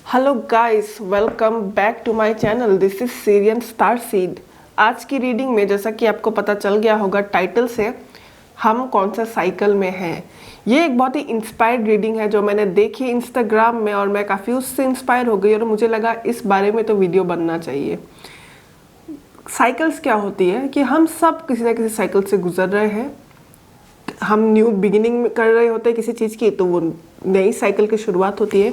Hello guys, welcome back to my channel. This is Sirian star seed. आज की reading में जैसा कि आपको पता चल गया होगा टाइटल से, हम कौन सा साइकिल में हैं। ये एक बहुत ही इंस्पायर्ड रीडिंग है जो मैंने देखी इंस्टाग्राम में और मैं काफ़ी उससे इंस्पायर हो गई और मुझे लगा इस बारे में तो वीडियो बनना चाहिए। साइकिल्स क्या होती है कि हम सब किसी ना किसी साइकिल से गुजर रहे हैं। हम न्यू बिगिनिंग कर रहे होते हैं किसी चीज़ की, तो वो नई साइकिल की शुरुआत होती है।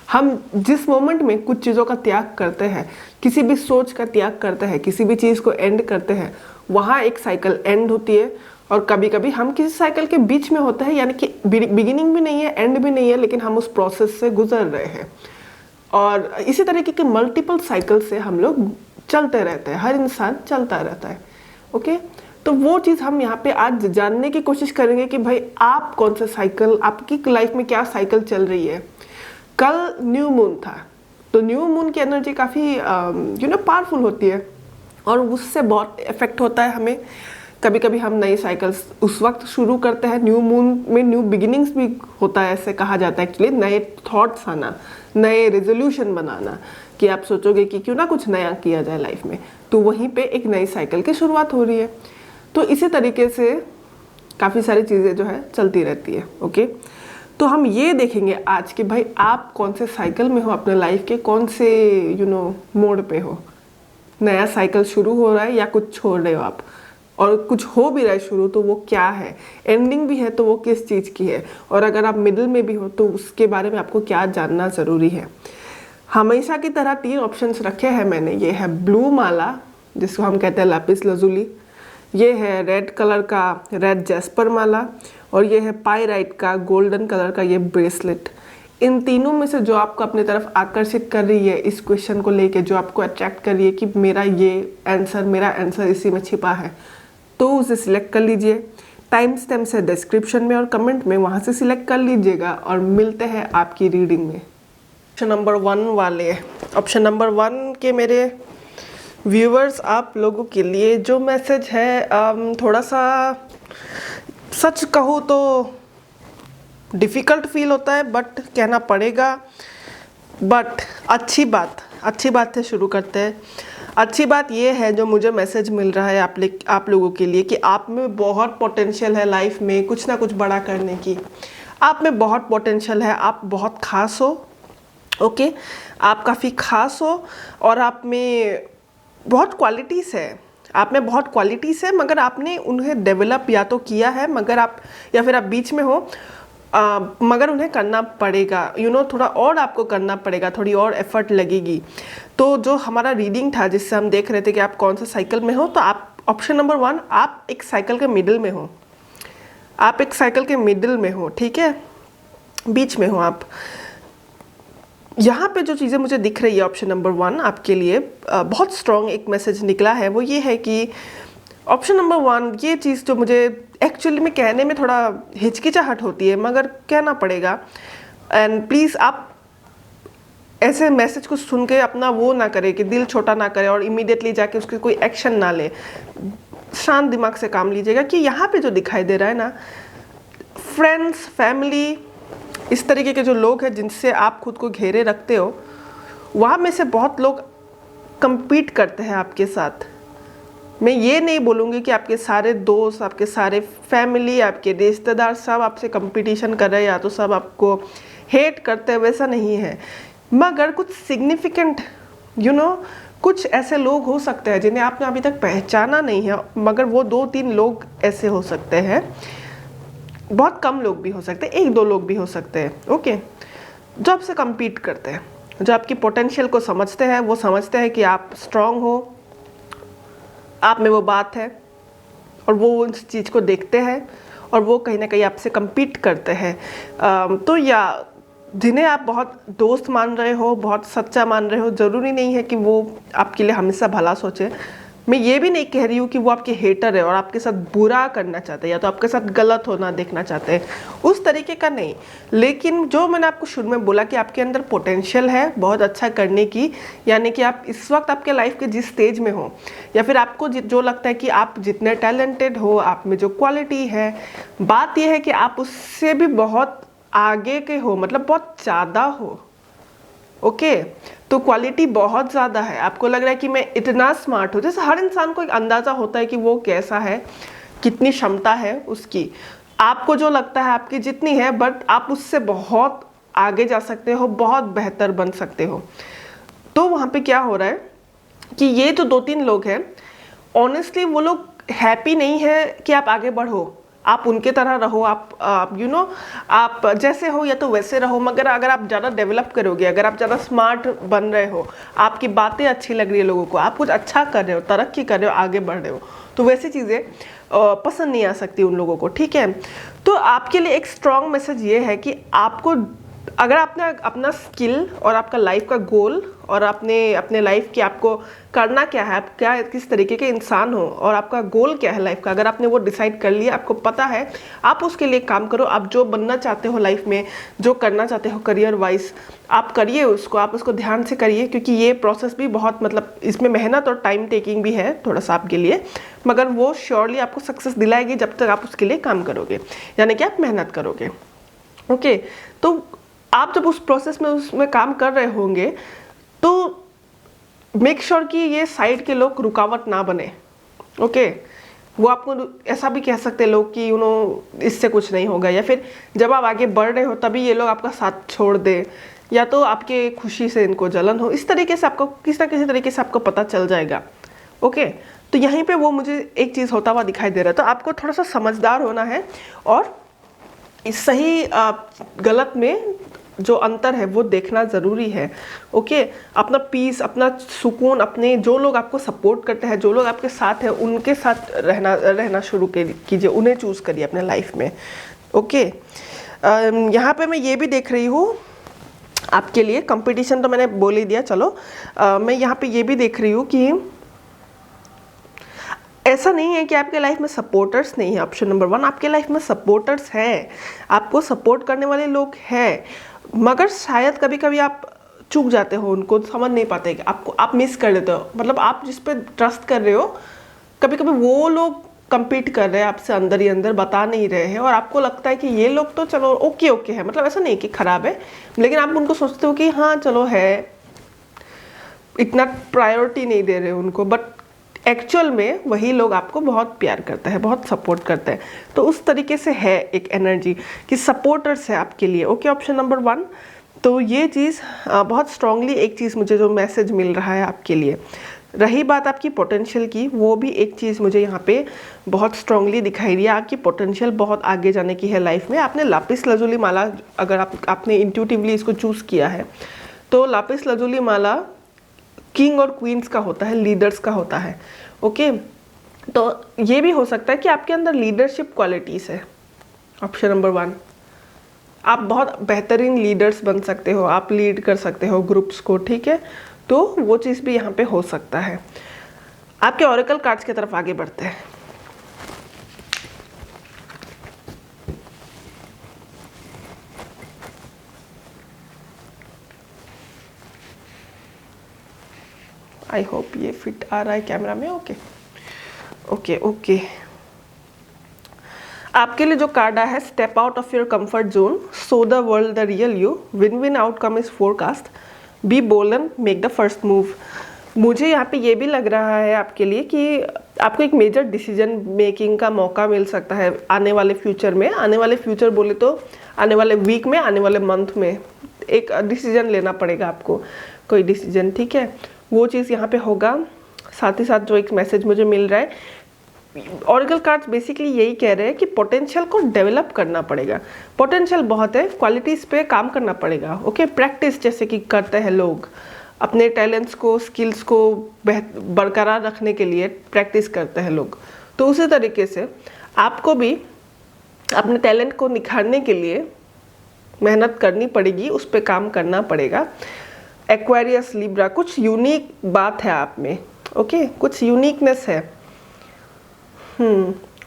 हम जिस मोमेंट में कुछ चीज़ों का त्याग करते हैं, किसी भी सोच का त्याग करते हैं, किसी भी चीज़ को एंड करते हैं, वहाँ एक साइकिल एंड होती है। और कभी कभी हम किसी साइकिल के बीच में होते हैं, यानी कि बिगिनिंग भी नहीं है, एंड भी नहीं है, लेकिन हम उस प्रोसेस से गुजर रहे हैं। और इसी तरीके के मल्टीपल साइकिल से हम लोग चलते रहते हैं, हर इंसान चलता रहता है। ओके, तो वो चीज़ हम यहाँ पे आज जानने की कोशिश करेंगे कि भाई आप कौन सा साइकिल, आपकी लाइफ में क्या साइकिल चल रही है। कल न्यू मून था, तो न्यू मून की एनर्जी काफ़ी पावरफुल होती है और उससे बहुत इफेक्ट होता है हमें। कभी कभी हम नई साइकिल्स उस वक्त शुरू करते हैं, न्यू मून में न्यू बिगिनिंग्स भी होता है, ऐसे कहा जाता है एक्चुअली। नए थॉट्स आना, नए रेजोल्यूशन बनाना कि आप सोचोगे कि क्यों ना कुछ नया किया जाए लाइफ में, तो वहीं पे एक नई साइकिल की शुरुआत हो रही है। तो इसी तरीके से काफ़ी सारी चीज़ें जो है चलती रहती है। ओके, तो हम ये देखेंगे आज कि भाई आप कौन से साइकिल में हो, अपने लाइफ के कौन से मोड पे हो। नया साइकिल शुरू हो रहा है या कुछ छोड़ रहे हो आप, और कुछ हो भी रहा है शुरू तो वो क्या है, एंडिंग भी है तो वो किस चीज़ की है, और अगर आप मिडिल में भी हो तो उसके बारे में आपको क्या जानना ज़रूरी है। हमेशा की तरह 3 ऑप्शंस रखे हैं मैंने। ये है ब्लू माला, जिसको हम कहते हैं लैपिस लजुली, ये है रेड कलर का रेड जैस्पर माला, और ये है पाइराइट का गोल्डन कलर का ये ब्रेसलेट। इन तीनों में से जो आपको अपनी तरफ आकर्षित कर रही है, इस क्वेश्चन को लेके जो आपको अट्रैक्ट कर रही है कि मेरा आंसर इसी में छिपा है, तो उसे सिलेक्ट कर लीजिए। टाइम स्टैम्प है डिस्क्रिप्शन में और कमेंट में, वहाँ से सिलेक्ट कर लीजिएगा और मिलते हैं आपकी रीडिंग में। ऑप्शन नंबर 1 वाले, ऑप्शन नंबर 1 के मेरे व्यूवर्स, आप लोगों के लिए जो मैसेज है, थोड़ा सा सच कहूँ तो डिफ़िकल्ट फील होता है, बट कहना पड़ेगा। बट अच्छी बात से शुरू करते हैं। अच्छी बात ये है जो मुझे मैसेज मिल रहा है आप लोगों के लिए कि आप में बहुत पोटेंशियल है लाइफ में कुछ ना कुछ बड़ा करने की। आप में बहुत पोटेंशियल है, आप बहुत खास हो। ओके, आप काफ़ी खास हो और आप में बहुत क्वालिटीज़ है, मगर आपने उन्हें डेवलप या तो किया है, मगर आप या फिर आप बीच में हो, मगर उन्हें करना पड़ेगा। थोड़ा और आपको करना पड़ेगा, थोड़ी और एफर्ट लगेगी। तो जो हमारा रीडिंग था जिससे हम देख रहे थे कि आप कौन सा साइकिल में हो, तो आप ऑप्शन नंबर 1, आप एक साइकिल के मिडिल में हो। आप एक साइकिल के मिडिल में हो, ठीक है, बीच में हो आप। यहाँ पे जो चीज़ें मुझे दिख रही है, ऑप्शन नंबर 1 आपके लिए बहुत स्ट्रॉन्ग एक मैसेज निकला है। वो ये है कि ऑप्शन नंबर 1, ये चीज़ जो मुझे एक्चुअली में कहने में थोड़ा हिचकिचाहट होती है, मगर कहना पड़ेगा। एंड प्लीज़ आप ऐसे मैसेज को सुन के अपना वो ना करें कि दिल छोटा ना करे और इमीडिएटली जाके उसके कोई एक्शन ना ले। शांत दिमाग से काम लीजिएगा कि यहाँ पे जो दिखाई दे रहा है ना, फ्रेंड्स, फैमिली, इस तरीके के जो लोग हैं जिनसे आप खुद को घेरे रखते हो, वहाँ में से बहुत लोग compete करते हैं आपके साथ। मैं ये नहीं बोलूँगी कि आपके सारे दोस्त, आपके सारे फैमिली, आपके रिश्तेदार सब आपसे कंपटीशन कर रहे हैं या तो सब आपको हेट करते हैं, वैसा नहीं है। मगर कुछ सिग्निफिकेंट कुछ ऐसे लोग हो सकते हैं जिन्हें आपने अभी तक पहचाना नहीं है, मगर वो 2-3 लोग ऐसे हो सकते हैं। बहुत कम लोग भी हो सकते हैं, 1-2 लोग भी हो सकते हैं। ओके, जो आपसे compete करते हैं, जो आपकी पोटेंशियल को समझते हैं, वो समझते हैं कि आप स्ट्रांग हो, आप में वो बात है, और वो उस चीज़ को देखते हैं और वो कहीं ना कहीं आपसे compete करते हैं। तो या जिन्हें आप बहुत दोस्त मान रहे हो, बहुत सच्चा मान रहे हो, ज़रूरी नहीं है कि वो आपके लिए हमेशा भला सोचे। मैं ये भी नहीं कह रही हूँ कि वो आपके हेटर है और आपके साथ बुरा करना चाहते हैं या तो आपके साथ गलत होना देखना चाहते हैं, उस तरीके का नहीं। लेकिन जो मैंने आपको शुरू में बोला कि आपके अंदर पोटेंशियल है बहुत अच्छा करने की, यानी कि आप इस वक्त आपके लाइफ के जिस स्टेज में हो, या फिर आपको जो लगता है कि आप जितने टैलेंटेड हो, आप में जो क्वालिटी है, बात यह है कि आप उससे भी बहुत आगे के हो, मतलब बहुत ज़्यादा हो। ओके, तो क्वालिटी बहुत ज़्यादा है। आपको लग रहा है कि मैं इतना स्मार्ट हूँ, जैसे हर इंसान को एक अंदाज़ा होता है कि वो कैसा है, कितनी क्षमता है उसकी। आपको जो लगता है आपकी जितनी है, बट आप उससे बहुत आगे जा सकते हो, बहुत बेहतर बन सकते हो। तो वहाँ पे क्या हो रहा है कि ये जो 2-3 लोग हैं, ऑनेस्टली वो लोग हैप्पी नहीं है कि आप आगे बढ़ो, आप उनके तरह रहो, आप यू नो आप जैसे हो या तो वैसे रहो। मगर अगर आप ज़्यादा डेवलप करोगे, अगर आप ज़्यादा स्मार्ट बन रहे हो, आपकी बातें अच्छी लग रही है लोगों को, आप कुछ अच्छा कर रहे हो, तरक्की कर रहे हो, आगे बढ़ रहे हो, तो वैसी चीज़ें पसंद नहीं आ सकती उन लोगों को, ठीक है। तो आपके लिए एक स्ट्रॉन्ग मैसेज ये है कि आपको, अगर आपने अपना स्किल और आपका लाइफ का गोल और अपने लाइफ की आपको करना क्या है, आप क्या किस तरीके के इंसान हो और आपका गोल क्या है लाइफ का, अगर आपने वो डिसाइड कर लिया, आपको पता है, आप उसके लिए काम करो। आप जो बनना चाहते हो लाइफ में, जो करना चाहते हो करियर वाइज, आप करिए उसको, आप उसको ध्यान से करिए, क्योंकि ये प्रोसेस भी बहुत, मतलब इसमें मेहनत और टाइम टेकिंग भी है थोड़ा सा आपके लिए, मगर वो श्योरली आपको सक्सेस दिलाएगी जब तक आप उसके लिए काम करोगे, यानी कि आप मेहनत करोगे। ओके, तो आप जब उस प्रोसेस में उसमें काम कर रहे होंगे तो मेक श्योर कि ये साइड के लोग रुकावट ना बने। ओके, वो आपको ऐसा भी कह सकते हैं लोग कि यू नो इससे कुछ नहीं होगा, या फिर जब आप आगे बढ़ रहे हो तभी ये लोग आपका साथ छोड़ दे, या तो आपके खुशी से इनको जलन हो। इस तरीके से आपको किसी ना किसी तरीके से आपको पता चल जाएगा। ओके, तो यहीं पे वो मुझे एक चीज़ होता हुआ दिखाई दे रहा है। तो आपको थोड़ा सा समझदार होना है और इस सही गलत में जो अंतर है वो देखना ज़रूरी है। ओके, अपना पीस, अपना सुकून, अपने जो लोग आपको सपोर्ट करते हैं, जो लोग आपके साथ हैं, उनके साथ रहना शुरू कीजिए, उन्हें चूज़ करिए अपने लाइफ में। ओके, यहाँ पे मैं ये भी देख रही हूँ आपके लिए, कंपटीशन तो मैंने बोल ही दिया, चलो मैं यहाँ पे ये भी देख रही हूँ कि ऐसा नहीं है कि आपके लाइफ में सपोर्टर्स नहीं है। ऑप्शन नंबर 1, आपके लाइफ में सपोर्टर्स हैं, आपको सपोर्ट करने वाले लोग हैं, मगर शायद कभी कभी आप चूक जाते हो, उनको समझ नहीं पाते कि आपको, आप मिस कर देते हो। मतलब आप जिस पे ट्रस्ट कर रहे हो, कभी कभी वो लोग compete कर रहे हैं आपसे अंदर ही अंदर, बता नहीं रहे हैं, और आपको लगता है कि ये लोग तो चलो ओके ओके है, मतलब ऐसा नहीं कि खराब है, लेकिन आप उनको सोचते हो कि हाँ चलो है, इतना प्रायोरिटी नहीं दे रहे हो उनको, बट एक्चुअल में वही लोग आपको बहुत प्यार करते हैं, बहुत सपोर्ट करते हैं। तो उस तरीके से है एक एनर्जी कि सपोर्टर्स है आपके लिए। ओके, ऑप्शन नंबर 1, तो ये चीज़ बहुत स्ट्रांगली एक चीज़ मुझे जो मैसेज मिल रहा है आपके लिए। रही बात आपकी पोटेंशियल की, वो भी एक चीज़ मुझे यहाँ पे बहुत स्ट्रांगली दिखाई दी है। आपकी पोटेंशियल बहुत आगे जाने की है लाइफ में। आपने लापिस लजुली माला, अगर आपने इंट्यूटिवली इसको चूज़ किया है, तो लापिस लजुली माला किंग और क्वींस का होता है, लीडर्स का होता है। ओके, तो ये भी हो सकता है कि आपके अंदर लीडरशिप क्वालिटीज़ है। ऑप्शन नंबर 1, आप बहुत बेहतरीन लीडर्स बन सकते हो, आप लीड कर सकते हो ग्रुप्स को, ठीक है। तो वो चीज़ भी यहाँ पे हो सकता है। आपके ऑरेकल कार्ड्स की तरफ आगे बढ़ते हैं। आई होप ये फिट आ रहा है कैमरा में। ओके ओके ओके, आपके लिए जो कार्ड आया है, step out of your comfort zone, so the world the real you, win win outcome is forecast, be bold and make the first move. मुझे यहाँ पे ये भी लग रहा है आपके लिए कि आपको एक मेजर डिसीजन मेकिंग का मौका मिल सकता है आने वाले फ्यूचर में। आने वाले फ्यूचर बोले तो आने वाले वीक में, आने वाले मंथ में एक डिसीजन लेना पड़ेगा आपको, कोई डिसीजन, ठीक है। वो चीज़ यहाँ पे होगा। साथ ही साथ जो एक मैसेज मुझे मिल रहा है, ऑरेकल कार्ड्स बेसिकली यही कह रहे हैं कि पोटेंशियल को डेवलप करना पड़ेगा। पोटेंशियल बहुत है, क्वालिटीज़ पे काम करना पड़ेगा। ओके, प्रैक्टिस जैसे कि करते हैं लोग, अपने टैलेंट्स को, स्किल्स को बरकरार रखने के लिए प्रैक्टिस करते हैं लोग, तो उसी तरीके से आपको भी अपने टैलेंट को निखारने के लिए मेहनत करनी पड़ेगी, उस पर काम करना पड़ेगा। एक्वेरियस, लिब्रा, कुछ यूनिक बात है आप में। ओके, कुछ यूनिकनेस है।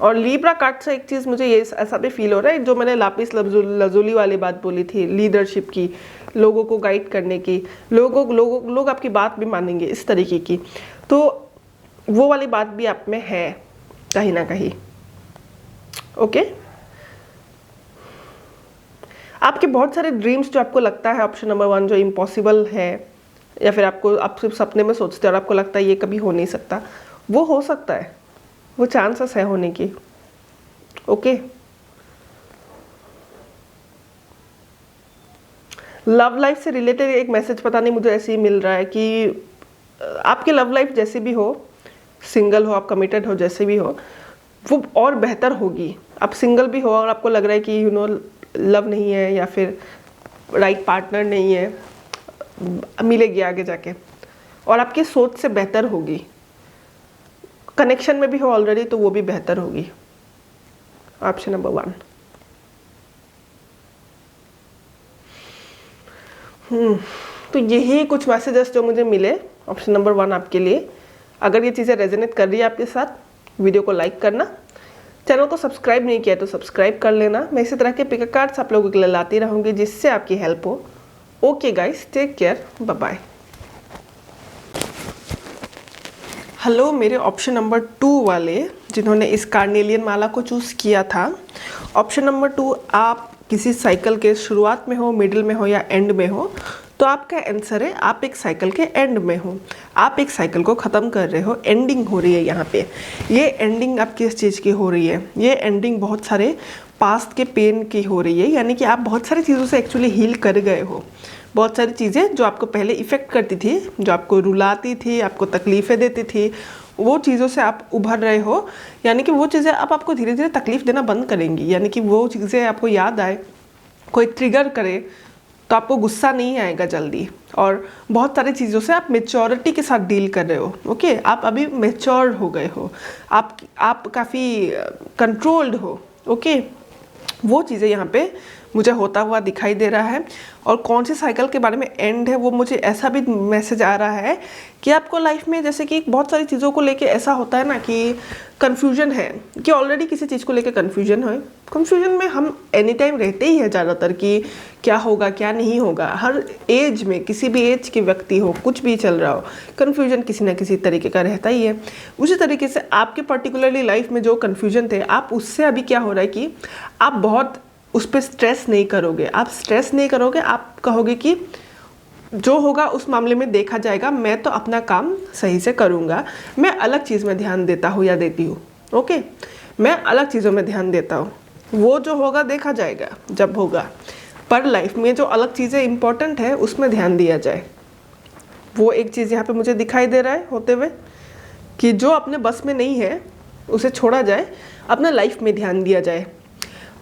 और लिब्रा कार्ड से एक चीज़ मुझे ये ऐसा भी फील हो रहा है, जो मैंने लापिस लजुली वाली बात बोली थी, लीडरशिप की, लोगों को गाइड करने की, लोग आपकी बात भी मानेंगे, इस तरीके की, तो वो वाली बात भी आप में है कहीं ना कहीं। ओके, आपके बहुत सारे ड्रीम्स जो आपको लगता है ऑप्शन नंबर 1 जो इम्पॉसिबल है, या फिर आप सिर्फ सपने में सोचते हो और आपको लगता है ये कभी हो नहीं सकता, वो हो सकता है, वो चांसेस है होने की। ओके, लव लाइफ से रिलेटेड एक मैसेज पता नहीं मुझे ऐसे ही मिल रहा है कि आपकी लव लाइफ जैसे भी हो, सिंगल हो आप कमिटेड हो जैसे भी हो, वो और बेहतर होगी। आप सिंगल भी हो और आपको लग रहा है कि लव नहीं है या फिर राइट पार्टनर नहीं है, मिलेगी आगे जाके और आपकी सोच से बेहतर होगी। कनेक्शन में भी हो ऑलरेडी तो वो भी बेहतर होगी। Option number 1। तो यही कुछ मैसेजेस जो मुझे मिले ऑप्शन नंबर 1 आपके लिए। अगर ये चीज़ें रेजोनेट कर रही है आपके साथ, वीडियो को लाइक करना, चैनल को सब्सक्राइब नहीं किया तो सब्सक्राइब कर लेना। मैं इसी तरह के पिक कार्ड्स आप लोगों के लिए लाती रहूँगी जिससे आपकी हेल्प हो। Okay guys, take care, bye bye. Hello मेरे ऑप्शन नंबर 2 वाले जिन्होंने इस कार्नेलियन माला को चूज़ किया था। ऑप्शन नंबर 2, आप किसी साइकिल के शुरुआत में हो, मिडिल में हो या एंड में हो, तो आपका आंसर है आप एक साइकिल के एंड में हो। आप एक साइकिल को ख़त्म कर रहे हो, एंडिंग हो रही है यहाँ पे। ये एंडिंग आप किस चीज़ की हो रही है? ये एंडिंग बहुत सारे पास्ट के पेन की हो रही है, यानी कि आप बहुत सारी चीज़ों से एक्चुअली हील कर गए हो। बहुत सारी चीज़ें जो आपको पहले इफ़ेक्ट करती थी, जो आपको रुलाती थी, आपको तकलीफ़ें देती थी, वो चीज़ों से आप उभर रहे हो। यानी कि वो चीज़ें अब आपको धीरे धीरे तकलीफ़ देना बंद करेंगी। यानी कि वो चीज़ें आपको याद आए, कोई ट्रिगर करे तो आपको गुस्सा नहीं आएगा जल्दी। और बहुत सारी चीज़ों से आप मेच्योरिटी के साथ डील कर रहे हो। ओके, आप अभी मेच्योर हो गए हो, आप काफ़ी कंट्रोल्ड हो। ओके, वो चीज़ें यहाँ पे मुझे होता हुआ दिखाई दे रहा है। और कौन सी साइकिल के बारे में एंड है, वो मुझे ऐसा भी मैसेज आ रहा है कि आपको लाइफ में जैसे कि बहुत सारी चीज़ों को लेके ऐसा होता है ना कि कन्फ्यूजन है, कि ऑलरेडी किसी चीज़ को लेके कन्फ्यूजन है। कन्फ्यूजन में हम एनी टाइम रहते ही है ज़्यादातर, कि क्या होगा क्या नहीं होगा। हर एज में, किसी भी एज के व्यक्ति हो, कुछ भी चल रहा हो, कन्फ्यूजन किसी ना किसी तरीके का रहता ही है। उसी तरीके से आपके पर्टिकुलरली लाइफ में जो कन्फ्यूजन थे, आप उससे अभी क्या हो रहा है कि आप बहुत उस पर स्ट्रेस नहीं करोगे। आप स्ट्रेस नहीं करोगे, आप कहोगे कि जो होगा उस मामले में देखा जाएगा, मैं तो अपना काम सही से करूँगा, मैं अलग चीज़ में ध्यान देता हूँ या देती हूँ। ओके, मैं अलग चीज़ों में ध्यान देता हूँ, वो जो होगा देखा जाएगा जब होगा। पर लाइफ में जो अलग चीज़ें इंपॉर्टेंट है उसमें ध्यान दिया जाए। वो एक चीज़ यहाँ पे मुझे दिखाई दे रहा है होते हुए कि जो अपने बस में नहीं है उसे छोड़ा जाए, अपना लाइफ में ध्यान दिया जाए।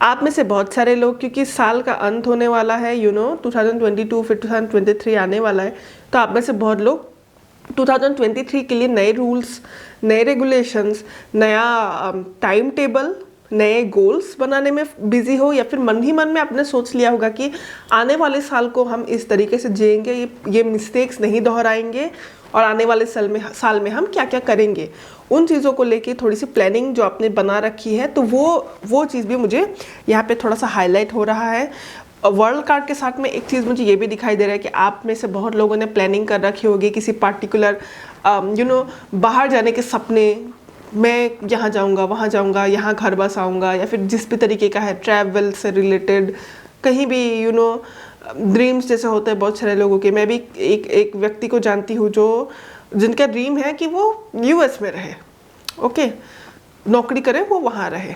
आप में से बहुत सारे लोग, क्योंकि साल का अंत होने वाला है 2022, फिर 2023 आने वाला है, तो आप में से बहुत लोग 2023 के लिए नए रूल्स, नए रेगुलेशंस, नया टाइम टेबल, नए गोल्स बनाने में बिजी हो, या फिर मन ही मन में आपने सोच लिया होगा कि आने वाले साल को हम इस तरीके से जिएंगे, ये मिस्टेक्स नहीं दोहराएंगे और आने वाले साल में हम क्या क्या करेंगे। उन चीज़ों को लेके थोड़ी सी प्लानिंग जो आपने बना रखी है, तो वो चीज़ भी मुझे यहाँ पे थोड़ा सा हाईलाइट हो रहा है। वर्ल्ड कार्ड के साथ में एक चीज़ मुझे ये भी दिखाई दे रहा है कि आप में से बहुत लोगों ने प्लानिंग कर रखी होगी किसी पार्टिकुलर बाहर जाने के सपने, मैं यहाँ जाऊँगा, वहाँ जाऊँगा, यहाँ घर बसाऊँगा, या फिर जिस भी तरीके का है ट्रैवल से रिलेटेड कहीं भी ड्रीम्स जैसे होते हैं बहुत सारे लोगों के। मैं भी एक व्यक्ति को जानती हूँ जिनका ड्रीम है कि वो यूएस में रहे, ओके, नौकरी करे, वो वहाँ रहे।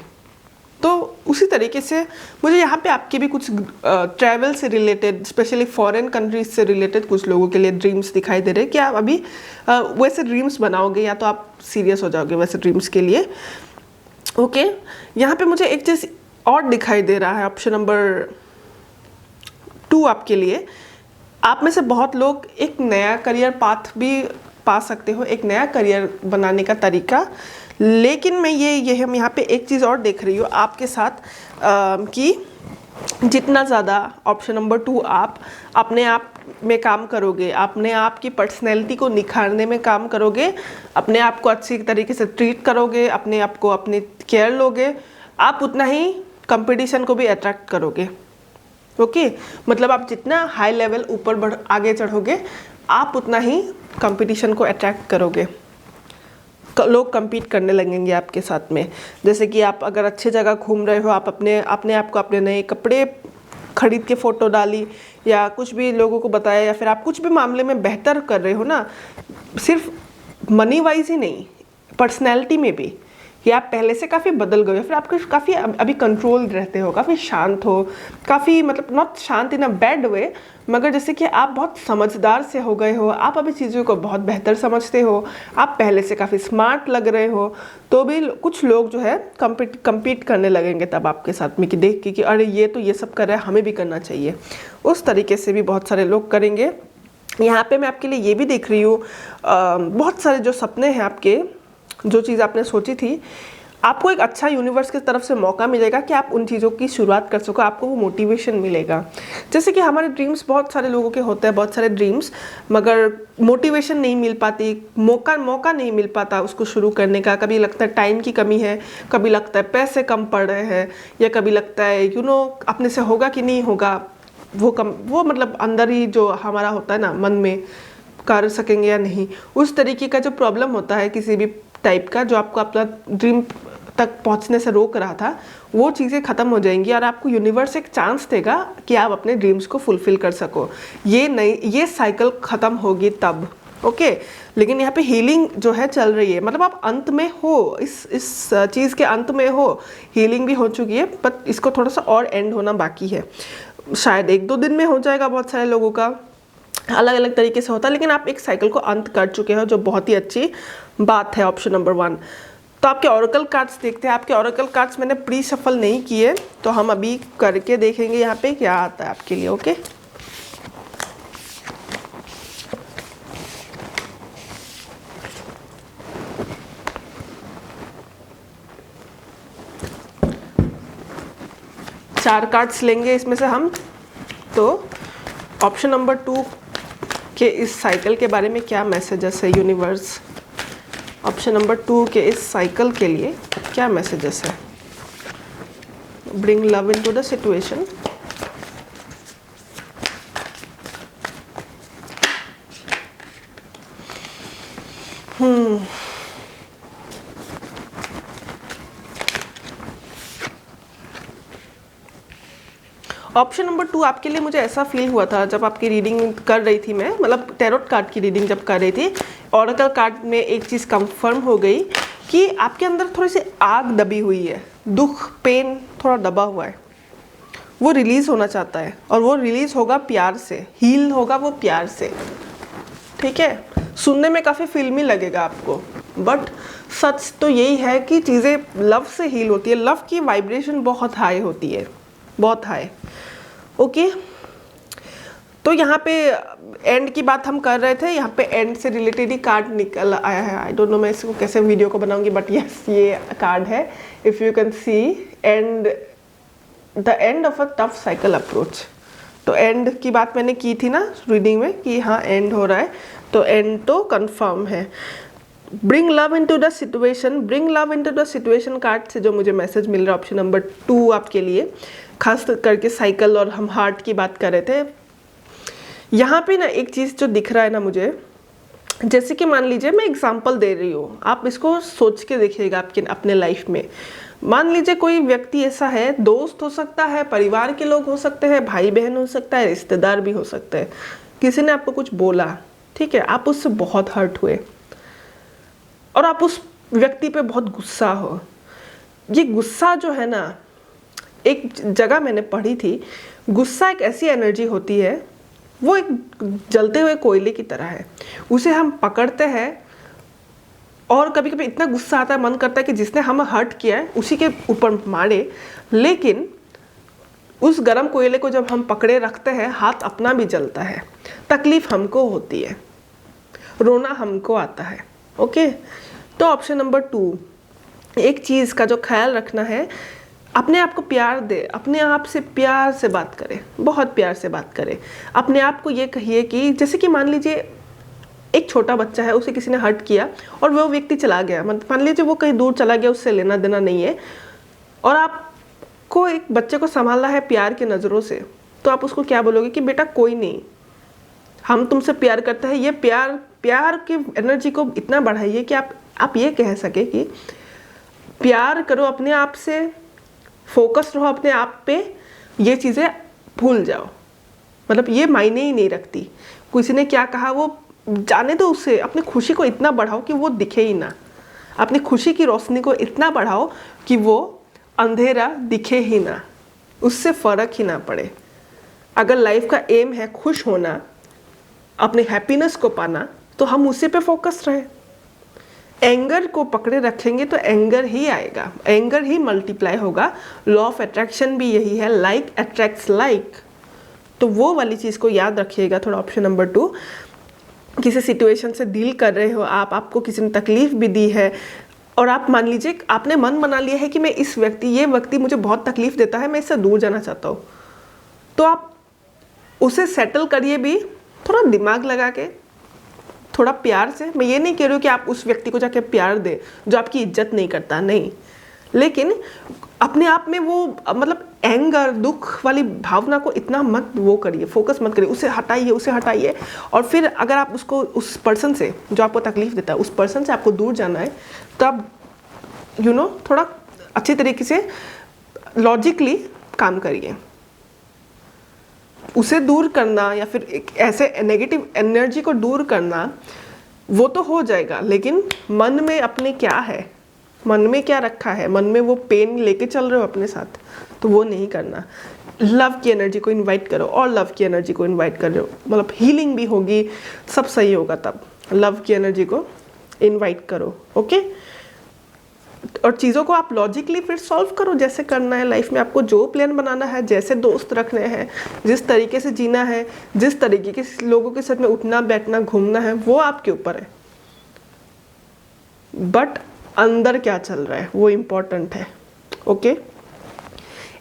तो उसी तरीके से मुझे यहाँ पे आपके भी कुछ ट्रैवल से रिलेटेड, स्पेशली फॉरेन कंट्रीज से रिलेटेड कुछ लोगों के लिए ड्रीम्स दिखाई दे रहे हैं कि आप अभी वैसे ड्रीम्स बनाओगे या तो आप सीरियस हो जाओगे वैसे ड्रीम्स के लिए। ओके, यहाँ पे मुझे एक चीज़ और दिखाई दे रहा है ऑप्शन नंबर 2 आपके लिए। आप में से बहुत लोग एक नया करियर पाथ भी पा सकते हो, एक नया करियर बनाने का तरीका। लेकिन मैं ये हम यहाँ पे एक चीज़ और देख रही हूँ आपके साथ कि जितना ज़्यादा ऑप्शन नंबर 2 आप अपने आप में काम करोगे, अपने आप की पर्सनैलिटी को निखारने में काम करोगे, अपने आप को अच्छी तरीके से ट्रीट करोगे, अपने आप को अपनी केयर लोगे, आप उतना ही कंपटीशन को भी अट्रैक्ट करोगे। ओके, मतलब आप जितना हाई लेवल ऊपर आगे चढ़ोगे, आप उतना ही कंपटीशन को अट्रैक्ट करोगे। लोग compete करने लगेंगे आपके साथ में। जैसे कि आप अगर अच्छे जगह घूम रहे हो, आप अपने आप को अपने नए कपड़े खरीद के फ़ोटो डाली या कुछ भी लोगों को बताया, या फिर आप कुछ भी मामले में बेहतर कर रहे हो ना, सिर्फ मनी वाइज ही नहीं, पर्सनैलिटी में भी, कि आप पहले से काफ़ी बदल गए हो, फिर आपको काफ़ी अभी कंट्रोल रहते हो, काफ़ी शांत हो, काफ़ी मतलब नॉट शांत इन अ बैड वे, मगर जैसे कि आप बहुत समझदार से हो गए हो, आप अभी चीज़ों को बहुत बेहतर समझते हो, आप पहले से काफ़ी स्मार्ट लग रहे हो, तो भी कुछ लोग जो है कम्पीट करने लगेंगे तब आपके साथ में, कि देख के कि अरे ये तो ये सब कर रहा है, हमें भी करना चाहिए। उस तरीके से भी बहुत सारे लोग करेंगे। यहाँ पे मैं आपके लिए ये भी देख रही हूँ, बहुत सारे जो सपने हैं आपके, जो चीज़ आपने सोची थी, आपको एक अच्छा यूनिवर्स की तरफ से मौका मिलेगा कि आप उन चीज़ों की शुरुआत कर सको, आपको वो मोटिवेशन मिलेगा। जैसे कि हमारे ड्रीम्स, बहुत सारे लोगों के होते हैं बहुत सारे ड्रीम्स, मगर मोटिवेशन नहीं मिल पाती, मौका नहीं मिल पाता उसको शुरू करने का। कभी लगता है टाइम की कमी है, कभी लगता है पैसे कम पड़ रहे हैं, या कभी लगता है अपने से होगा कि नहीं होगा, वो मतलब अंदर ही जो हमारा होता है ना, मन में, कर सकेंगे या नहीं, उस तरीके का जो प्रॉब्लम होता है किसी भी टाइप का, जो आपको अपना ड्रीम तक पहुंचने से रोक रहा था, वो चीज़ें ख़त्म हो जाएंगी और आपको यूनिवर्स एक चांस देगा कि आप अपने ड्रीम्स को फुलफ़िल कर सको। ये साइकिल ख़त्म होगी तब, ओके। लेकिन यहाँ पे हीलिंग जो है चल रही है, मतलब आप अंत में हो, इस चीज़ के अंत में हो, हीलिंग भी हो चुकी है, बट इसको थोड़ा सा और एंड होना बाकी है। शायद 1-2 दिन में हो जाएगा, बहुत सारे लोगों का अलग अलग तरीके से होता है, लेकिन आप एक साइकिल को अंत कर चुके हो, जो बहुत ही अच्छी बात है। Option number 1। तो आपके ऑरेकल कार्ड्स देखते हैं। आपके ऑरेकल कार्ड्स मैंने प्री शफल नहीं किए, तो हम अभी करके देखेंगे यहाँ पे क्या आता है आपके लिए, ओके। चार कार्ड्स लेंगे इसमें से हम। तो ऑप्शन नंबर 2 के इस साइकिल के बारे में क्या मैसेजेस है यूनिवर्स, ऑप्शन नंबर 2 के इस साइकिल के लिए क्या मैसेजेस है। Bring love into the situation, option number 2 आपके लिए मुझे ऐसा फील हुआ था जब आपकी रीडिंग कर रही थी मैं, मतलब टैरोट कार्ड की रीडिंग जब कर रही थी, ऑरेकल कार्ड में एक चीज़ कंफर्म हो गई कि आपके अंदर थोड़ी सी आग दबी हुई है, दुख, पेन थोड़ा दबा हुआ है, वो रिलीज़ होना चाहता है, और वो रिलीज़ होगा प्यार से, हील होगा वो प्यार से, ठीक है। सुनने में काफ़ी फिल्मी लगेगा आपको, बट सच तो यही है कि चीज़ें लव से हील होती है। लव की वाइब्रेशन बहुत हाई होती है, बहुत हाई, ओके। तो यहाँ पे एंड की बात हम कर रहे थे, यहाँ पे एंड से रिलेटेड ही कार्ड निकल आया है। आई डोंट नो मैं इसको कैसे वीडियो को बनाऊंगी, बट यस ये कार्ड है, if you can see, and the end of a tough cycle approach. तो एंड की बात मैंने की थी ना रीडिंग में कि हाँ एंड हो रहा है, तो एंड तो कंफर्म है। Bring love into the situation, bring love into the situation card से जो मुझे मैसेज मिल रहा है ऑप्शन नंबर 2 आपके लिए, खास करके साइकिल, और हम हार्ट की बात कर रहे थे। यहाँ पे ना एक चीज़ जो दिख रहा है ना मुझे, जैसे कि मान लीजिए मैं एग्जांपल दे रही हूँ, आप इसको सोच के देखिएगा आपके अपने लाइफ में। मान लीजिए कोई व्यक्ति ऐसा है, दोस्त हो सकता है, परिवार के लोग हो सकते हैं, भाई बहन हो सकता है, रिश्तेदार भी हो सकते हैं, किसी ने आपको कुछ बोला, ठीक है, आप उससे बहुत हर्ट हुए और आप उस व्यक्ति पे बहुत गुस्सा हो। ये गुस्सा जो है ना, एक जगह मैंने पढ़ी थी, गुस्सा एक ऐसी एनर्जी होती है, वो एक जलते हुए कोयले की तरह है, उसे हम पकड़ते हैं और कभी कभी इतना गुस्सा आता है, मन करता है कि जिसने हमें हर्ट किया है उसी के ऊपर मारे, लेकिन उस गर्म कोयले को जब हम पकड़े रखते हैं, हाथ अपना भी जलता है, तकलीफ हमको होती है, रोना हमको आता है, ओके। तो ऑप्शन नंबर 2, एक चीज़ का जो ख्याल रखना है, अपने आप को प्यार दे, अपने आप से प्यार से बात करें, बहुत प्यार से बात करें। अपने आप को ये कहिए कि जैसे कि मान लीजिए एक छोटा बच्चा है, उसे किसी ने हर्ट किया और वो व्यक्ति चला गया, मान लीजिए वो कहीं दूर चला गया, उससे लेना देना नहीं है, और आपको एक बच्चे को संभालना है प्यार की नज़रों से, तो आप उसको क्या बोलोगे कि बेटा कोई नहीं, हम तुमसे प्यार करते हैं। ये प्यार की एनर्जी को इतना बढ़ाइए कि आप ये कह सके कि प्यार करो, अपने आप से फोकस रहो, अपने आप पे, ये चीज़ें भूल जाओ, मतलब ये मायने ही नहीं रखती। किसी ने क्या कहा वो जाने दो, उससे अपनी खुशी को इतना बढ़ाओ कि वो दिखे ही ना। अपनी खुशी की रोशनी को इतना बढ़ाओ कि वो अंधेरा दिखे ही ना, उससे फ़र्क ही ना पड़े। अगर लाइफ का एम है खुश होना, अपने हैप्पीनेस को पाना, तो हम उसी पे फोकस रहे। एंगर को पकड़े रखेंगे तो एंगर ही आएगा, एंगर ही मल्टीप्लाई होगा। लॉ ऑफ अट्रैक्शन भी यही है, लाइक अट्रैक्ट्स लाइक। तो वो वाली चीज़ को याद रखिएगा थोड़ा। ऑप्शन नंबर 2, किसी सिचुएशन से डील कर रहे हो आप, आपको किसी ने तकलीफ भी दी है और आप मान लीजिए आपने मन बना लिया है कि मैं ये व्यक्ति मुझे बहुत तकलीफ देता है, मैं इससे दूर जाना चाहता हूँ, तो आप उसे सेटल करिए भी थोड़ा दिमाग लगा के, थोड़ा प्यार से। मैं ये नहीं कह रही हूँ कि आप उस व्यक्ति को जाके प्यार दे जो आपकी इज्जत नहीं करता, नहीं, लेकिन अपने आप में वो मतलब एंगर, दुख वाली भावना को इतना मत वो करिए, फोकस मत करिए, उसे हटाइए। और फिर अगर आप उसको, उस पर्सन से जो आपको तकलीफ देता है, उस पर्सन से आपको दूर जाना है, तब थोड़ा अच्छी तरीके से लॉजिकली काम करिए। उसे दूर करना या फिर एक ऐसे नेगेटिव एनर्जी को दूर करना वो तो हो जाएगा, लेकिन मन में अपने क्या है, मन में क्या रखा है, मन में वो पेन लेके चल रहे हो अपने साथ, तो वो नहीं करना। लव की एनर्जी को इनवाइट करो, और लव की एनर्जी को इनवाइट कर रहे हो, मतलब हीलिंग भी होगी, सब सही होगा। तब लव की एनर्जी को इनवाइट करो, ओके। और चीज़ों को आप लॉजिकली फिर सॉल्व करो, जैसे करना है लाइफ में, आपको जो प्लान बनाना है, जैसे दोस्त रखने हैं, जिस तरीके से जीना है, जिस तरीके के लोगों के साथ में उठना बैठना घूमना है, वो आपके ऊपर है। बट अंदर क्या चल रहा है वो इम्पोर्टेंट है, okay.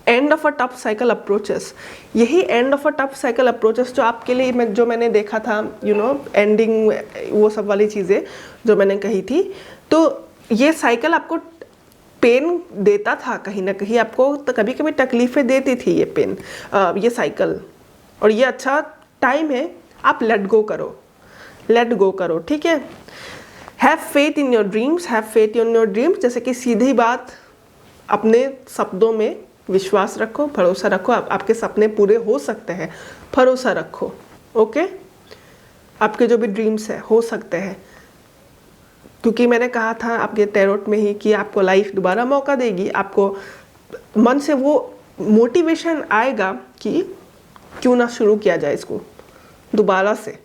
End of a tough cycle approaches, यही end of a tough cycle approaches जो आपके लिए जो मैंने देखा था, एंडिंग, वो सब वाली चीज़ें जो मैंने कही थी, तो ये साइकिल आपको पेन देता था कहीं ना कहीं, आपको तो कभी कभी तकलीफ़ें देती थी ये पेन, ये साइकिल। और ये अच्छा टाइम है, आप लेट गो करो, ठीक है। Have faith in your dreams, जैसे कि सीधी बात, अपने सपनों में विश्वास रखो, भरोसा रखो, आपके सपने पूरे हो सकते हैं, भरोसा रखो, ओके। आपके जो भी ड्रीम्स है हो सकते हैं, क्योंकि मैंने कहा था आपके टैरोट में ही कि आपको लाइफ दोबारा मौका देगी, आपको मन से वो मोटिवेशन आएगा कि क्यों ना शुरू किया जाए इसको दोबारा से,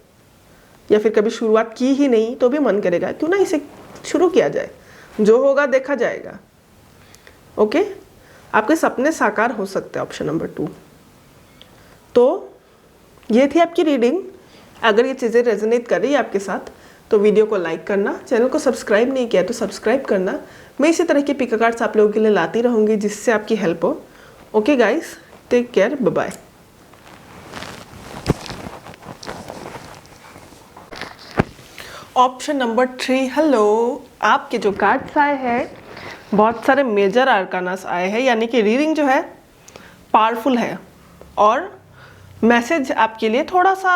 या फिर कभी शुरुआत की ही नहीं तो भी मन करेगा क्यों ना इसे शुरू किया जाए, जो होगा देखा जाएगा, ओके। आपके सपने साकार हो सकते हैं, ऑप्शन नंबर 2। तो ये थी आपकी रीडिंग। अगर ये चीज़ें रेजोनेट कर रही है आपके साथ तो वीडियो को लाइक करना, चैनल को सब्सक्राइब नहीं किया तो सब्सक्राइब करना। मैं इसी तरह के पिक कार्ड्स आप लोगों के लिए लाती रहूँगी जिससे आपकी हेल्प हो, okay guys, take care, bye bye. Option number 3, hello. आपके जो कार्ड्स आए हैं, बहुत सारे मेजर आर्कानास आए हैं, यानी कि रीडिंग जो है पावरफुल है और मैसेज आपके लिए थोड़ा सा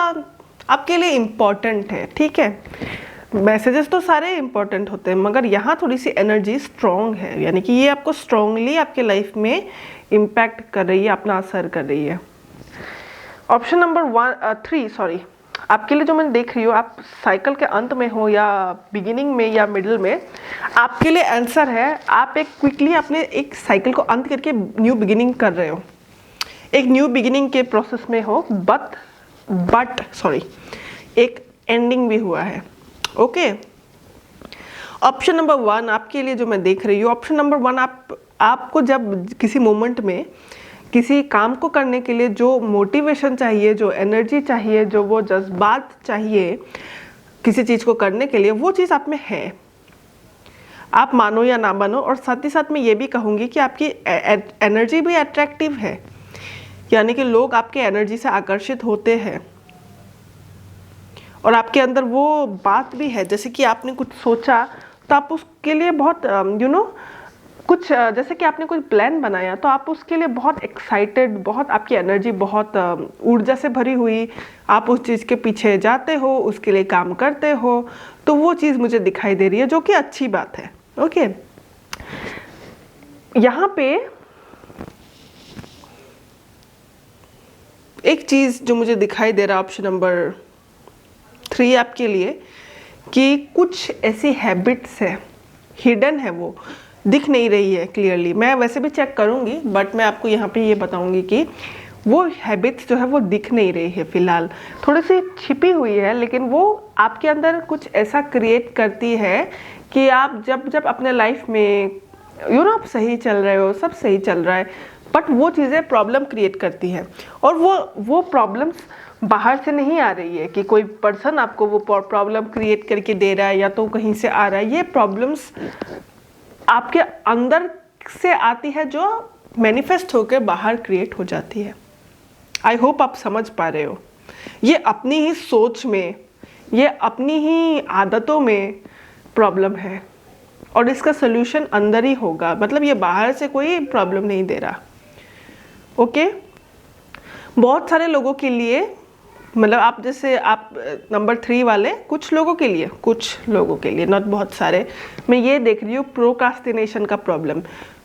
आपके लिए इम्पॉर्टेंट है, ठीक है। मैसेजेस तो सारे इम्पॉर्टेंट होते हैं, मगर यहाँ थोड़ी सी एनर्जी स्ट्रॉन्ग है, यानी कि ये आपको स्ट्रॉन्गली आपके लाइफ में इम्पैक्ट कर रही है, अपना असर कर रही है। ऑप्शन नंबर 3, सॉरी, आपके लिए जो मैं देख रही हूँ, आप साइकिल के अंत में हो या बिगिनिंग में या मिडिल में, आपके लिए आंसर है आप एक क्विकली अपने एक साइकिल को अंत करके न्यू बिगिनिंग कर रहे हो, एक न्यू बिगिनिंग के प्रोसेस में हो, बट सॉरी, एक एंडिंग भी हुआ है, ओके। ऑप्शन नंबर 1 आपके लिए जो मैं देख रही हूँ, ऑप्शन नंबर 1, आपको जब किसी मोमेंट में किसी काम को करने के लिए जो मोटिवेशन चाहिए, जो एनर्जी चाहिए, जो वो जज्बात चाहिए किसी चीज़ को करने के लिए, वो चीज़ आप में है, आप मानो या ना मानो। और साथ ही साथ मैं ये भी कहूँगी कि आपकी एनर्जी भी अट्रैक्टिव है, यानी कि लोग आपके एनर्जी से आकर्षित होते हैं और आपके अंदर वो बात भी है, जैसे कि आपने कुछ सोचा तो आप उसके लिए बहुत कुछ, जैसे कि आपने कोई प्लान बनाया तो आप उसके लिए बहुत एक्साइटेड, बहुत आपकी एनर्जी बहुत ऊर्जा से भरी हुई, आप उस चीज़ के पीछे जाते हो, उसके लिए काम करते हो, तो वो चीज़ मुझे दिखाई दे रही है, जो कि अच्छी बात है, ओके। यहाँ पे एक चीज़ जो मुझे दिखाई दे रहा है ऑप्शन नंबर 3 आपके लिए, कि कुछ ऐसी हैबिट्स है, हिडन है, वो दिख नहीं रही है क्लियरली। मैं वैसे भी चेक करूँगी, बट मैं आपको यहाँ पे ये बताऊँगी कि वो हैबिट्स जो है वो दिख नहीं रही है फ़िलहाल, थोड़ी सी छिपी हुई है, लेकिन वो आपके अंदर कुछ ऐसा क्रिएट करती है कि आप जब जब अपने लाइफ में आप सही चल रहे हो, सब सही चल रहा है, बट वो चीज़ें प्रॉब्लम क्रिएट करती हैं। और वो प्रॉब्लम्स बाहर से नहीं आ रही है कि कोई पर्सन आपको वो प्रॉब्लम क्रिएट करके दे रहा है या तो कहीं से आ रहा है। ये प्रॉब्लम्स आपके अंदर से आती है, जो मैनिफेस्ट होकर बाहर क्रिएट हो जाती है। आई होप आप समझ पा रहे हो। ये अपनी ही सोच में, ये अपनी ही आदतों में प्रॉब्लम है, और इसका सोल्यूशन अंदर ही होगा। मतलब ये बाहर से कोई प्रॉब्लम नहीं दे रहा। ओके, बहुत सारे लोगों के लिए, मतलब आप जैसे आप नंबर 3 वाले, कुछ लोगों के लिए, नॉट बहुत सारे, मैं ये देख रही हूँ प्रोक्रास्टिनेशन का प्रॉब्लम।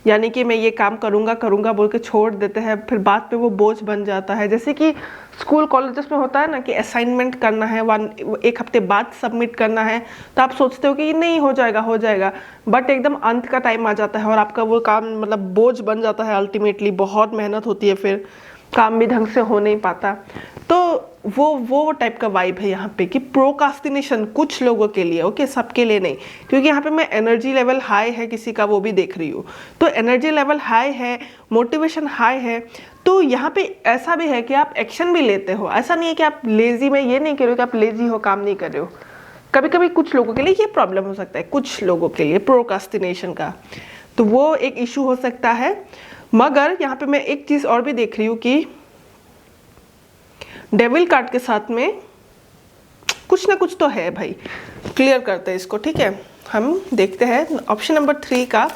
यानी कि मैं ये काम करूँगा बोल के छोड़ देते हैं, फिर बाद पे वो बोझ बन जाता है। जैसे कि स्कूल कॉलेजेस में होता है ना कि असाइनमेंट करना है, 1 हफ्ते बाद सबमिट करना है, तो आप सोचते हो कि ये नहीं हो जाएगा, बट एकदम अंत का टाइम आ जाता है और आपका वो काम मतलब बोझ बन जाता है। अल्टीमेटली बहुत मेहनत होती है, फिर काम भी ढंग से हो नहीं पाता। तो वो टाइप का वाइब है यहाँ पे कि प्रोक्रास्टिनेशन कुछ लोगों के लिए, ओके, सबके लिए नहीं, क्योंकि यहाँ पे मैं एनर्जी लेवल हाई है किसी का वो भी देख रही हूँ। तो एनर्जी लेवल हाई है, मोटिवेशन हाई है, तो यहाँ पे ऐसा भी है कि आप एक्शन भी लेते हो। ऐसा नहीं है कि आप लेजी, में ये नहीं कह रहे हो कि आप लेजी हो, काम नहीं कर रहे हो। कभी कभी कुछ लोगों के लिए ये प्रॉब्लम हो सकता है, कुछ लोगों के लिए प्रोक्रास्टिनेशन का, तो वो एक इशू हो सकता है। मगर यहाँ पे मैं एक चीज़ और भी देख रही हूँ कि डेविल कार्ड के साथ में कुछ ना कुछ तो है भाई। क्लियर करते हैं इसको, ठीक है। हम देखते हैं ऑप्शन नंबर 3 का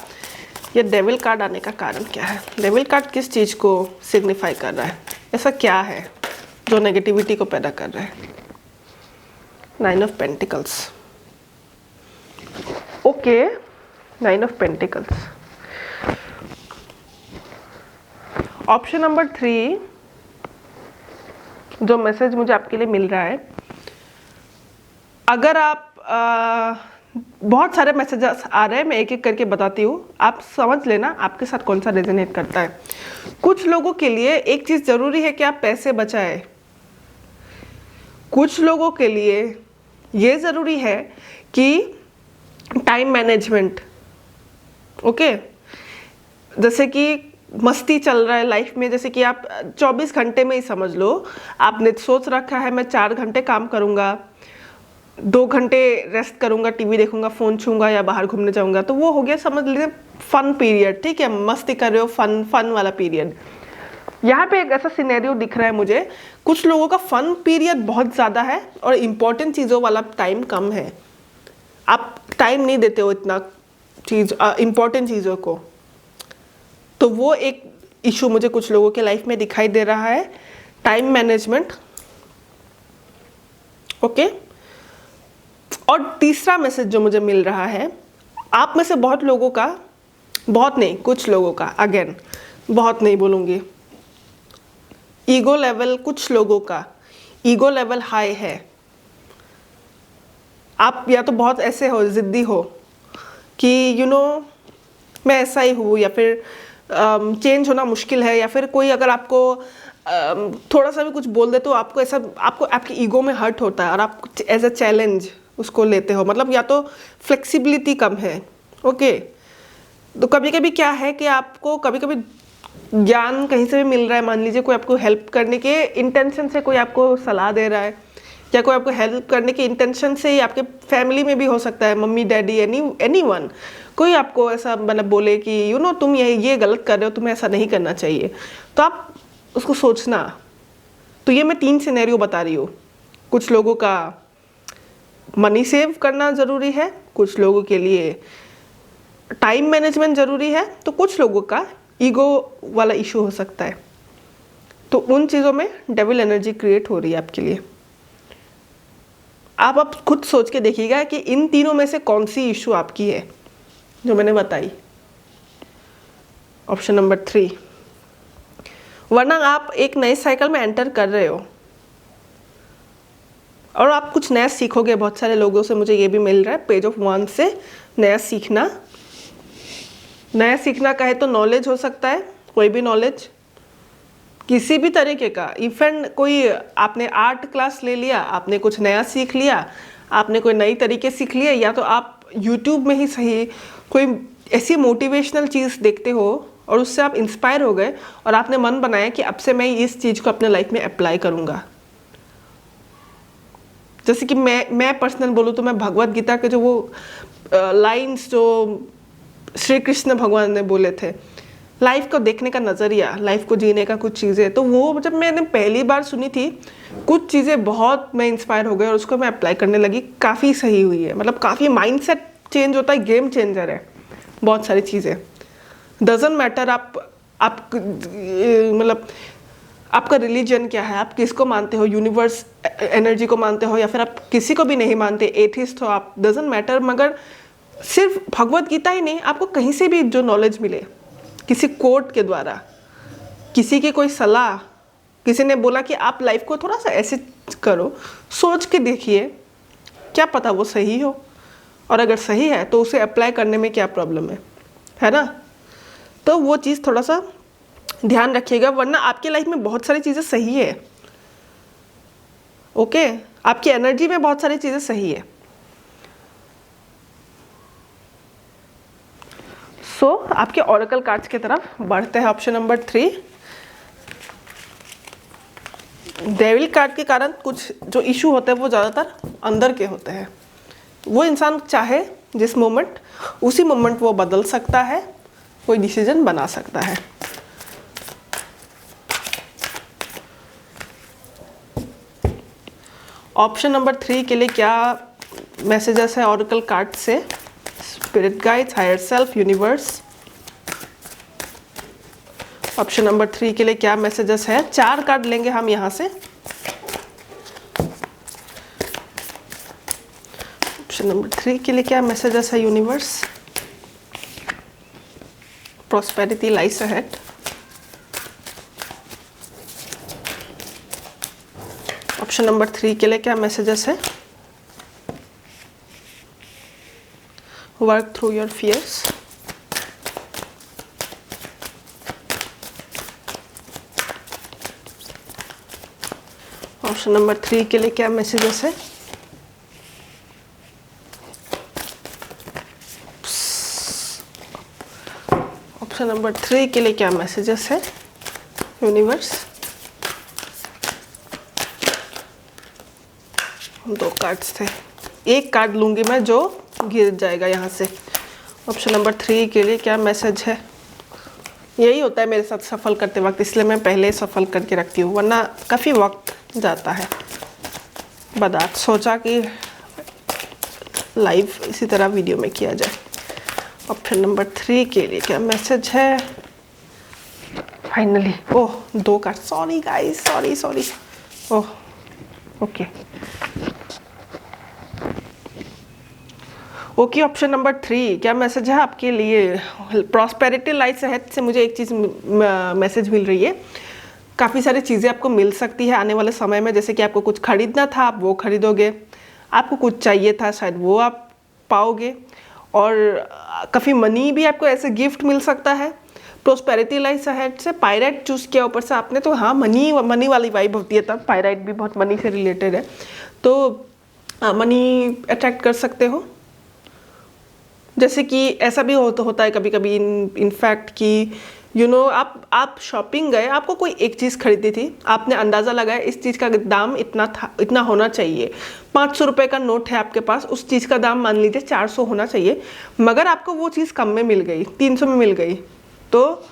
ये डेविल कार्ड आने का कारण क्या है। डेविल कार्ड किस चीज़ को सिग्निफाई कर रहा है, ऐसा क्या है जो नेगेटिविटी को पैदा कर रहा है। 9 of pentacles, okay, 9 of pentacles. Option number 3 जो मैसेज मुझे आपके लिए मिल रहा है, अगर आप बहुत सारे मैसेजेस आ रहे हैं, मैं एक एक करके बताती हूँ, आप समझ लेना आपके साथ कौन सा रेजोनेट करता है। कुछ लोगों के लिए एक चीज़ ज़रूरी है कि आप पैसे बचाएं। कुछ लोगों के लिए ये ज़रूरी है कि टाइम मैनेजमेंट, ओके। जैसे कि मस्ती चल रहा है लाइफ में, जैसे कि आप 24 घंटे में ही समझ लो, आपने सोच रखा है मैं 4 घंटे काम करूँगा, 2 घंटे रेस्ट करूँगा, टीवी देखूँगा, फ़ोन छूँगा या बाहर घूमने जाऊँगा, तो वो हो गया समझ लीजिए फन पीरियड, ठीक है, मस्ती कर रहे हो, फन वाला पीरियड। यहाँ पे एक ऐसा सिनेरियो दिख रहा है मुझे, कुछ लोगों का फन पीरियड बहुत ज़्यादा है और इम्पोर्टेंट चीज़ों वाला टाइम कम है। आप टाइम नहीं देते हो इतना इम्पोर्टेंट चीज़ों को, तो वो एक इशू मुझे कुछ लोगों के लाइफ में दिखाई दे रहा है, टाइम मैनेजमेंट, ओके। और तीसरा मैसेज जो मुझे मिल रहा है, आप में से बहुत लोगों का, बहुत नहीं, कुछ लोगों का, अगेन बहुत नहीं बोलूँगी, ईगो लेवल, कुछ लोगों का ईगो लेवल हाई है। आप या तो बहुत ऐसे हो, ज़िद्दी हो कि मैं ऐसा ही हूँ, या फिर चेंज होना मुश्किल है, या फिर कोई अगर आपको थोड़ा सा भी कुछ बोल दे तो आपको ऐसा, आपके ईगो में हर्ट होता है और आप एज अ चैलेंज उसको लेते हो। मतलब या तो फ्लेक्सिबिलिटी कम है, ओके। तो कभी कभी क्या है कि आपको कभी कभी ज्ञान कहीं से भी मिल रहा है, मान लीजिए कोई आपको हेल्प करने के इंटेंशन से कोई आपको सलाह दे रहा है, या कोई आपको हेल्प करने के इंटेंशन से ही, आपके फैमिली में भी हो सकता है, मम्मी डैडी, एनीवन, कोई आपको ऐसा मतलब बोले कि तुम ये गलत कर रहे हो, तुम्हें ऐसा नहीं करना चाहिए, तो आप उसको सोचना। तो ये मैं 3 सिनेरियो बता रही हूँ। कुछ लोगों का मनी सेव करना ज़रूरी है, कुछ लोगों के लिए टाइम मैनेजमेंट ज़रूरी है, तो कुछ लोगों का ईगो वाला इशू हो सकता है। तो उन चीज़ों में डेविल एनर्जी क्रिएट हो रही है आपके लिए। आप खुद सोच के देखिएगा कि इन तीनों में से कौन सी इशू आपकी है जो मैंने बताई। ऑप्शन नंबर 3, वरना आप एक नए साइकिल में एंटर कर रहे हो और आप कुछ नया सीखोगे। बहुत सारे लोगों से मुझे ये भी मिल रहा है, पेज ऑफ वन से नया सीखना कहे तो नॉलेज हो सकता है, कोई भी नॉलेज किसी भी तरीके का। इवन कोई आपने आर्ट क्लास ले लिया, आपने कुछ नया सीख लिया, आपने कोई नई तरीके सीख लिया, या तो आप यूट्यूब में ही सही कोई ऐसी मोटिवेशनल चीज़ देखते हो और उससे आप इंस्पायर हो गए और आपने मन बनाया कि अब से मैं इस चीज़ को अपने लाइफ में अप्लाई करूँगा। जैसे कि मैं पर्सनल बोलूँ तो मैं भगवत गीता के जो वो लाइंस जो श्री कृष्ण भगवान ने बोले थे, लाइफ को देखने का नज़रिया, लाइफ को जीने का कुछ चीज़ें, तो वो जब मैंने पहली बार सुनी थी कुछ चीज़ें बहुत मैं इंस्पायर हो गई और उसको मैं अप्लाई करने लगी। काफ़ी सही हुई है, मतलब काफ़ी माइंडसेट चेंज होता है, गेम चेंजर है बहुत सारी चीज़ें। डजंट मैटर आप मतलब आपका रिलीजन क्या है, आप किसको मानते हो, यूनिवर्स एनर्जी को मानते हो या फिर आप किसी को भी नहीं मानते, एथिस्ट हो आप, डजंट मैटर। मगर सिर्फ भगवत गीता ही नहीं, आपको कहीं से भी जो नॉलेज मिले, किसी कोट के द्वारा, किसी की कोई सलाह, किसी ने बोला कि आप लाइफ को थोड़ा सा ऐसे करो, सोच के देखिए, क्या पता वो सही हो, और अगर सही है तो उसे अप्लाई करने में क्या प्रॉब्लम है ना। तो वो चीज़ थोड़ा सा ध्यान रखिएगा, वरना आपकी लाइफ में बहुत सारी चीज़ें सही है। ओके, आपकी एनर्जी में बहुत सारी चीज़ें सही है। सो आपके ओरेकल कार्ड्स की तरफ बढ़ते हैं। ऑप्शन नंबर 3, डेविल कार्ड के कारण कुछ जो इशू होते हैं वो ज़्यादातर अंदर के होते हैं। वो इंसान चाहे जिस मोमेंट, उसी मोमेंट वो बदल सकता है, कोई डिसीजन बना सकता है। ऑप्शन नंबर 3 के लिए क्या मैसेजेस है ओरेकल कार्ड से? Spirit guides, higher self, universe. Option number 3 के लिए क्या मैसेजेस है? 4 कार्ड लेंगे हम यहाँ से। ऑप्शन नंबर 3 के लिए क्या मैसेजेस है universe? Prosperity lies ahead. Option number 3 के लिए क्या मैसेजेस है? Work through your fears. Option number 3 के लिए क्या मैसेजेस है? ऑप्शन नंबर 3 के लिए क्या मैसेजेस है यूनिवर्स? 2 कार्ड्स थे, एक कार्ड लूंगी मैं जो गिर जाएगा यहाँ से। ऑप्शन नंबर 3 के लिए क्या मैसेज है? यही होता है मेरे साथ सफल करते वक्त, इसलिए मैं पहले सफल करके रखती हूँ, वरना काफ़ी वक्त जाता है। बदात सोचा कि लाइव इसी तरह वीडियो में किया जाए। ऑप्शन नंबर 3 के लिए क्या मैसेज है? फाइनली ओह 2 card, sorry guys, sorry. Oh okay option number 3 क्या मैसेज है आपके लिए? प्रॉस्पेरिटी लाइफ अहेड से मुझे एक चीज़ मैसेज मिल रही है। काफ़ी सारी चीज़ें आपको मिल सकती है आने वाले समय में, जैसे कि आपको कुछ खरीदना था आप वो खरीदोगे, आपको कुछ चाहिए था शायद वो आप पाओगे, और काफ़ी मनी भी आपको ऐसे गिफ्ट मिल सकता है। प्रॉस्पेरिटी लाइफ अहेड से पायराइट चूज़ किया ऊपर से आपने, तो हाँ मनी वाली वाइब होती है, तब पायराइट भी बहुत मनी से रिलेटेड है, तो मनी अट्रैक्ट कर सकते हो। जैसे कि ऐसा भी होता है कभी कभी इनफैक्ट कि आप शॉपिंग गए, आपको कोई एक चीज़ खरीदी थी, आपने अंदाज़ा लगाया इस चीज़ का दाम इतना होना चाहिए, 500 रुपये का नोट है आपके पास, उस चीज़ का दाम मान लीजिए 400 होना चाहिए, मगर आपको वो चीज़ कम में मिल गई, 300 में मिल गई, तो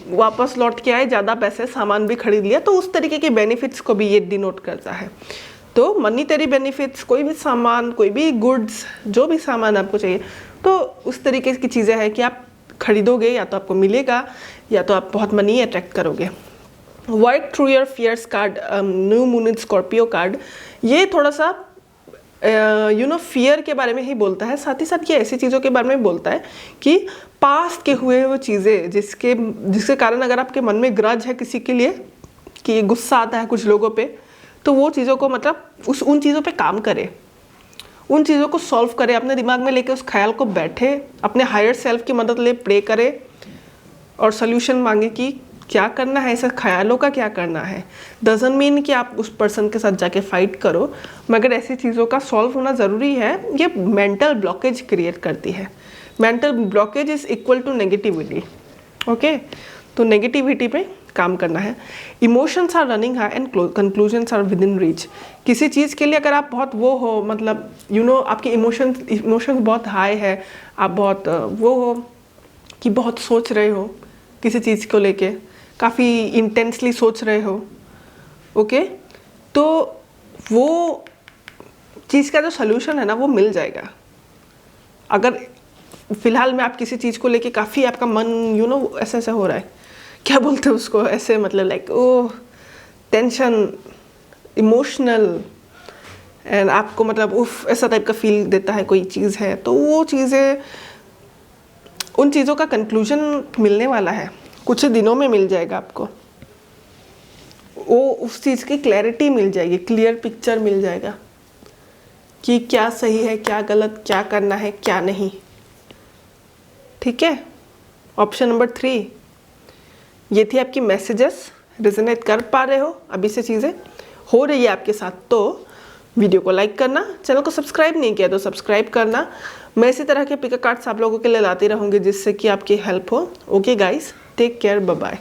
वापस लौट के आए, ज़्यादा पैसे सामान भी खरीद लिया। तो उस तरीके के बेनिफिट्स को भी ये डिनोट करता है। तो मनीटरी बेनिफिट्स, कोई भी सामान, कोई भी गुड्स, जो भी सामान आपको चाहिए, तो उस तरीके की चीज़ें हैं कि आप खरीदोगे या तो आपको मिलेगा या तो आप बहुत मनी अट्रैक्ट करोगे। Work through your fears card, new moon in Scorpio card, ये थोड़ा सा फियर के बारे में ही बोलता है, साथ ही साथ ये ऐसी चीज़ों के बारे में बोलता है कि पास्ट के हुए वो चीज़ें जिसके कारण अगर आपके मन में ग्रज है किसी के लिए, कि गुस्सा आता है कुछ लोगों पे, तो वो चीज़ों को मतलब उन चीज़ों पे काम करे, उन चीज़ों को सॉल्व करे, अपने दिमाग में लेके उस ख्याल को बैठे, अपने हायर सेल्फ की मदद ले, प्रे करे और सोल्यूशन मांगे कि क्या करना है, ऐसे ख्यालों का क्या करना है। डजंट मीन कि आप उस पर्सन के साथ जाके फाइट करो, मगर ऐसी चीज़ों का सॉल्व होना ज़रूरी है। ये मेंटल ब्लॉकेज क्रिएट करती है। Mental blockage is equal to negativity. Okay, तो नेगेटिविटी पे काम करना है। Emotions are running high and conclusions are within reach. किसी चीज़ के लिए अगर आप बहुत वो हो, मतलब आपके इमोशंस बहुत हाई है, आप बहुत वो हो कि बहुत सोच रहे हो किसी चीज़ को लेके, काफ़ी इंटेंसली सोच रहे हो, ओके, तो वो चीज़ का जो सलूशन है ना वो मिल जाएगा। अगर फिलहाल में आप किसी चीज़ को लेके काफ़ी आपका मन ऐसे ऐसे हो रहा है, क्या बोलते हैं उसको, ऐसे मतलब लाइक टेंशन, इमोशनल, एंड आपको मतलब उफ ऐसा टाइप का फील देता है कोई चीज़ है, तो वो चीज़ें, उन चीज़ों का कंक्लूजन मिलने वाला है, कुछ दिनों में मिल जाएगा आपको। वो उस चीज़ की क्लैरिटी मिल जाएगी, क्लियर पिक्चर मिल जाएगा कि क्या सही है, क्या गलत, क्या करना है, क्या नहीं। ठीक है, ऑप्शन नंबर 3 ये थी आपकी मैसेजेस। रिजोनेट कर पा रहे हो अभी से, चीज़ें हो रही है आपके साथ, तो वीडियो को लाइक करना, चैनल को सब्सक्राइब नहीं किया तो सब्सक्राइब करना। मैं इसी तरह के पिक कार्ड्स आप लोगों के लिए लाती रहूँगी जिससे कि आपकी हेल्प हो। Okay guys, take care, bye bye.